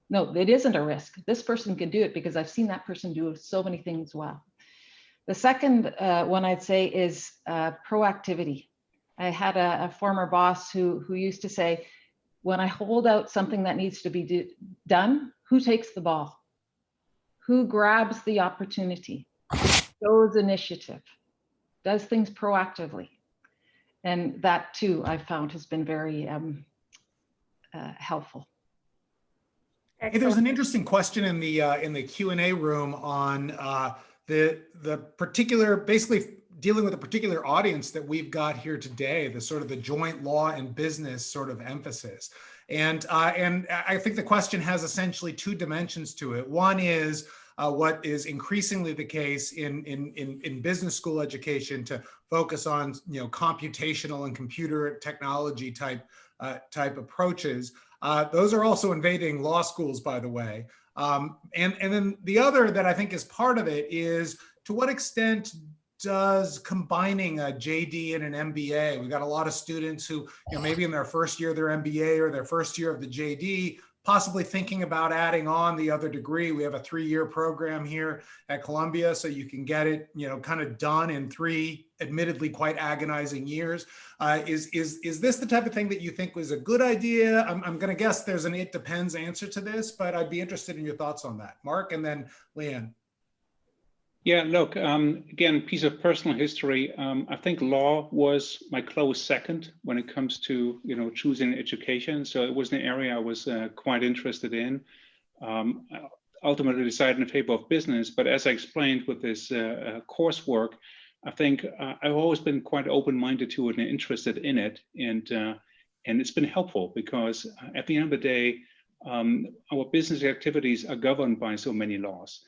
no, it isn't a risk. This person can do it because I've seen that person do so many things well. The second one I'd say is proactivity. I had a former boss who used to say, when I hold out something that needs to be done, who takes the ball? Who grabs the opportunity, shows initiative, does things proactively? And that too, I found, has been very helpful. Hey, there's an interesting question in the Q&A room on the particular, basically dealing with a particular audience that we've got here today, the sort of the joint law and business sort of emphasis. And I think the question has essentially two dimensions to it. One is, what is increasingly the case in business school education to focus on, computational and computer technology type approaches. Those are also invading law schools, by the way. And then the other that I think is part of it is, to what extent does combining a JD and an MBA? We've got a lot of students who, maybe in their first year of their MBA or their first year of the JD, possibly thinking about adding on the other degree. We have a 3-year program here at Columbia, so you can get it, kind of done in 3 admittedly quite agonizing years. Is this the type of thing that you think was a good idea? I'm going to guess there's an "it depends" answer to this, but I'd be interested in your thoughts on that. Mark, and then Leanne. Yeah, look, again, piece of personal history. I think law was my close second when it comes to, choosing education. So it was an area I was quite interested in. Ultimately decided in favor of business, but as I explained with this coursework, I think I've always been quite open-minded to it and interested in it, and it's been helpful because at the end of the day, our business activities are governed by so many laws.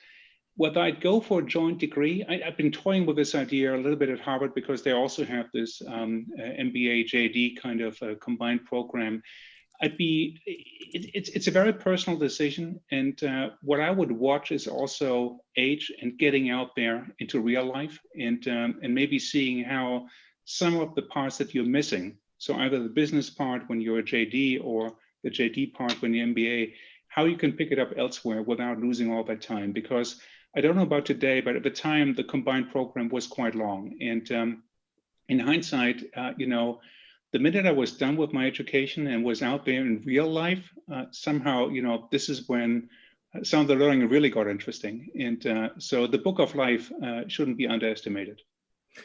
Whether I'd go for a joint degree, I've been toying with this idea a little bit at Harvard because they also have this MBA JD kind of combined program. It's a very personal decision, and what I would watch is also age and getting out there into real life, and maybe seeing how some of the parts that you're missing. So either the business part when you're a JD or the JD part when you're MBA, how you can pick it up elsewhere without losing all that time. Because I don't know about today, but at the time, the combined program was quite long. And in hindsight, the minute I was done with my education and was out there in real life, somehow, this is when some of the learning really got interesting. And so the book of life shouldn't be underestimated.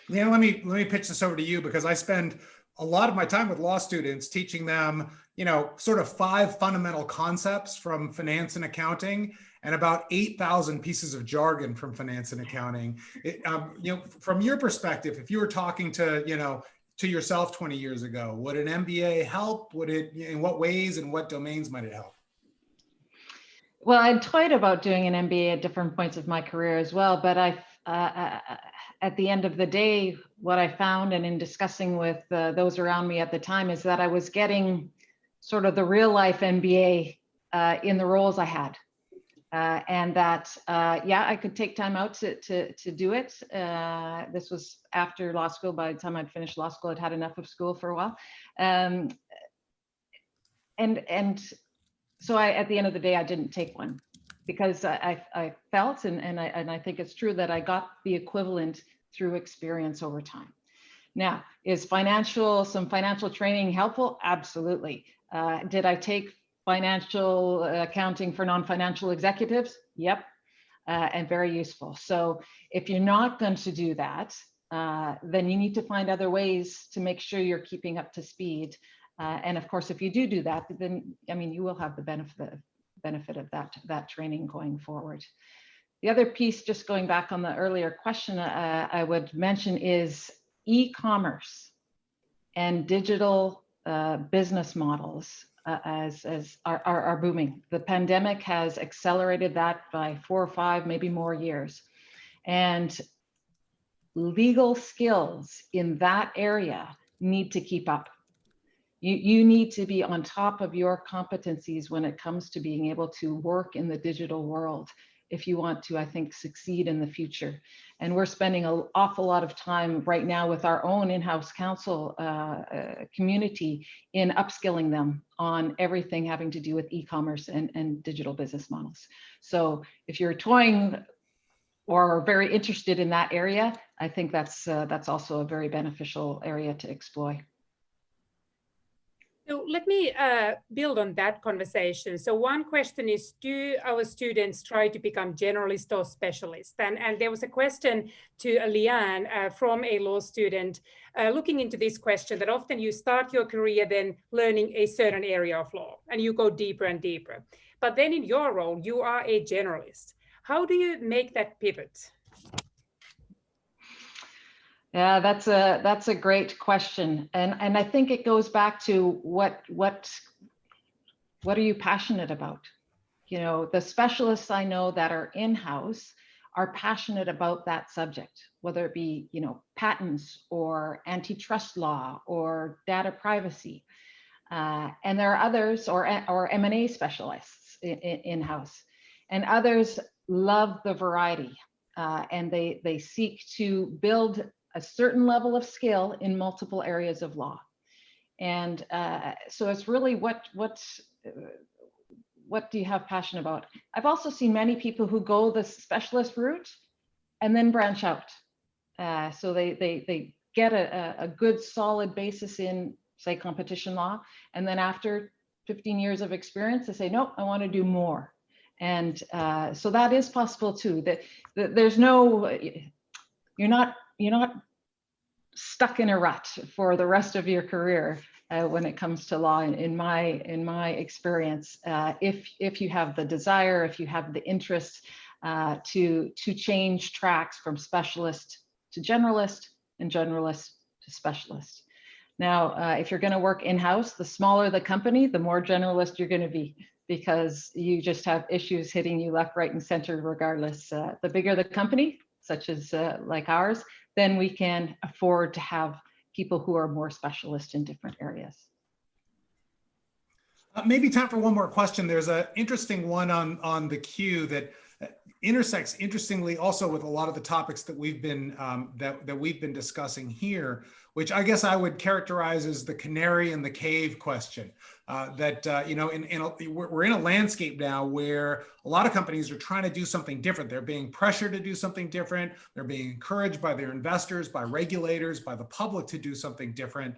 Leanne, let me pitch this over to you, because I spend a lot of my time with law students teaching them, sort of 5 fundamental concepts from finance and accounting, and about 8,000 pieces of jargon from finance and accounting. From your perspective, if you were talking to, to yourself 20 years ago, would an MBA help? Would it, in what ways and what domains might it help? Well, I'd toyed about doing an MBA at different points of my career as well, but at the end of the day, what I found, and in discussing with those around me at the time, is that I was getting sort of the real life MBA in the roles I had. And that, I could take time out to do it. This was after law school. By the time I'd finished law school, I'd had enough of school for a while. And so at the end of the day, I didn't take one, because I felt, and I think it's true, that I got the equivalent through experience over time. Now, is some financial training helpful? Absolutely. Did I take financial accounting for non-financial executives? Yep, and very useful. So if you're not going to do that, then you need to find other ways to make sure you're keeping up to speed. And of course, if you do that, then you will have the benefit of that training going forward. The other piece, just going back on the earlier question, I would mention is e-commerce and digital business models are booming. The pandemic has accelerated that by 4 or 5, maybe more years. And legal skills in that area need to keep up. You need to be on top of your competencies when it comes to being able to work in the digital world if you want to, I think, succeed in the future. And we're spending an awful lot of time right now with our own in-house counsel community in upskilling them on everything having to do with e-commerce and digital business models. So if you're toying or very interested in that area, I think that's also a very beneficial area to exploit. So let me build on that conversation. So one question is, do our students try to become generalist or specialist? And there was a question to Leanne from a law student looking into this question, that often you start your career then learning a certain area of law and you go deeper and deeper. But then in your role, you are a generalist. How do you make that pivot? Yeah, that's a great question, and I think it goes back to what are you passionate about? you know, the specialists I know that are in-house are passionate about that subject, whether it be, you know, patents or antitrust law or data privacy. And there are others, or M&A specialists in-house, and others love the variety, and they seek to build a certain level of skill in multiple areas of law. And so it's really what do you have passion about? I've also seen many people who go the specialist route and then branch out. So they get a good solid basis in, say, competition law, and then after 15 years of experience, they say, nope, I want to do more. And so that is possible too. That there's no, you're not stuck in a rut for the rest of your career when it comes to law. In my experience, if you have the desire, if you have the interest to change tracks from specialist to generalist and generalist to specialist. Now, if you're going to work in-house, the smaller the company, the more generalist you're going to be, because you just have issues hitting you left, right, and center regardless. The bigger the company, such as like ours, then we can afford to have people who are more specialist in different areas. Maybe time for one more question. There's an interesting one on the queue that intersects interestingly also with a lot of the topics that we've been that we've been discussing here, which I guess I would characterize as the canary in the cave question. You know, we're in a landscape now where a lot of companies are trying to do something different. They're being pressured to do something different. They're being encouraged by their investors, by regulators, by the public to do something different.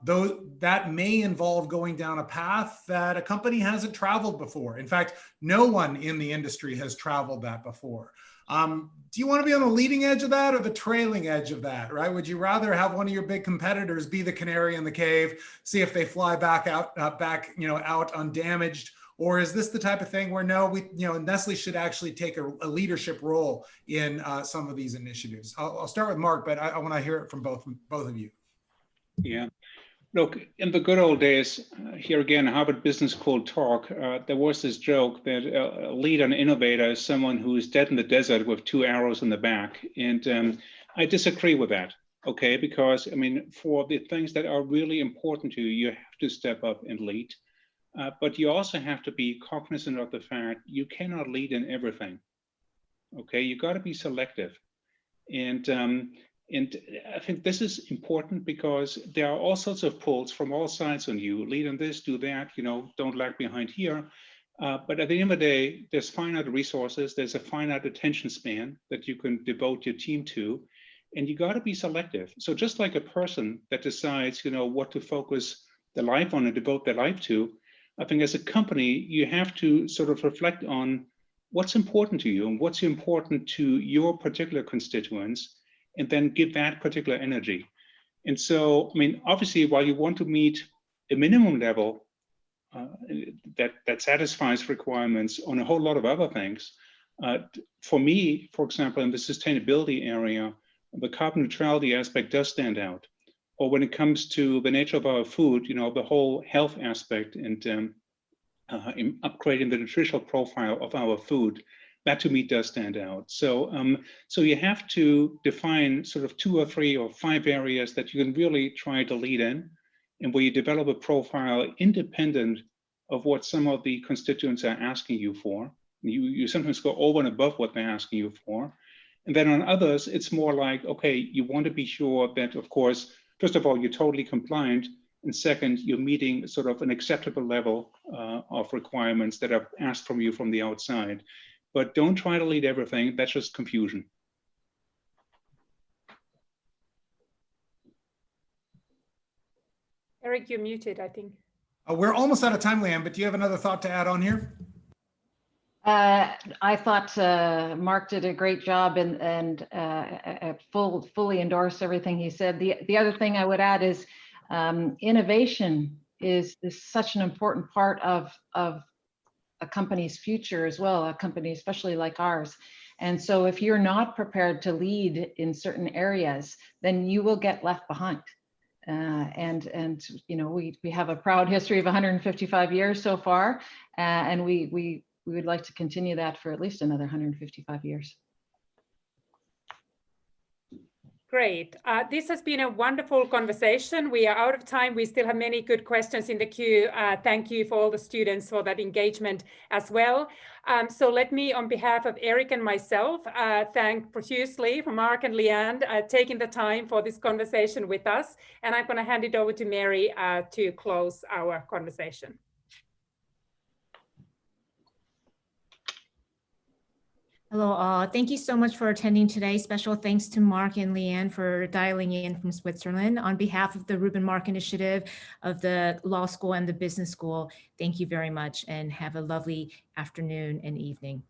Though that may involve going down a path that a company hasn't traveled before. In fact, no one in the industry has traveled that before. Do you want to be on the leading edge of that or the trailing edge of that, right? Would you rather have one of your big competitors be the canary in the cave, see if they fly back out, out undamaged? Or is this the type of thing where no, Nestle should actually take a leadership role in some of these initiatives? I'll start with Mark, but I want to hear it from both of you. Yeah. Look, in the good old days, here again, Harvard Business School talk, there was this joke that a leader and innovator is someone who is dead in the desert with 2 arrows in the back. And I disagree with that, okay? Because, I mean, for the things that are really important to you, you have to step up and lead. But you also have to be cognizant of the fact you cannot lead in everything, okay? You got to be selective. And I think this is important because there are all sorts of pulls from all sides on you. Lead on this, do that, don't lag behind here. But at the end of the day, there's finite resources. There's a finite attention span that you can devote your team to. And you got to be selective. So just like a person that decides, what to focus their life on and devote their life to, I think as a company, you have to sort of reflect on what's important to you and what's important to your particular constituents, and then give that particular energy. And so, I mean, obviously, while you want to meet a minimum level that satisfies requirements on a whole lot of other things, for me, for example, in the sustainability area, the carbon neutrality aspect does stand out. Or when it comes to the nature of our food, the whole health aspect and in upgrading the nutritional profile of our food, that to me does stand out. So, so you have to define sort of 2 or 3 or 5 areas that you can really try to lead in, and where you develop a profile independent of what some of the constituents are asking you for. You sometimes go over and above what they're asking you for. And then on others, it's more like, okay, you want to be sure that, of course, first of all, you're totally compliant. And second, you're meeting sort of an acceptable level of requirements that are asked from you from the outside. But don't try to lead everything. That's just confusion. Eric, you're muted, I think. We're almost out of time, Leanne, but do you have another thought to add on here? I thought Mark did a great job and fully endorse everything he said. The other thing I would add is innovation is such an important part of a company's future as well, a company especially like ours. And so if you're not prepared to lead in certain areas, then you will get left behind. We have a proud history of 155 years so far, and we we would like to continue that for at least another 155 years. Great. This has been a wonderful conversation. We are out of time. We still have many good questions in the queue. Thank you for all the students for that engagement as well. So let me, on behalf of Eric and myself, thank profusely for Mark and Leanne taking the time for this conversation with us. And I'm going to hand it over to Mary to close our conversation. Hello all. Thank you so much for attending today. Special thanks to Mark and Leanne for dialing in from Switzerland. On behalf of the Reuben Mark Initiative of the Law School and the Business School, thank you very much and have a lovely afternoon and evening.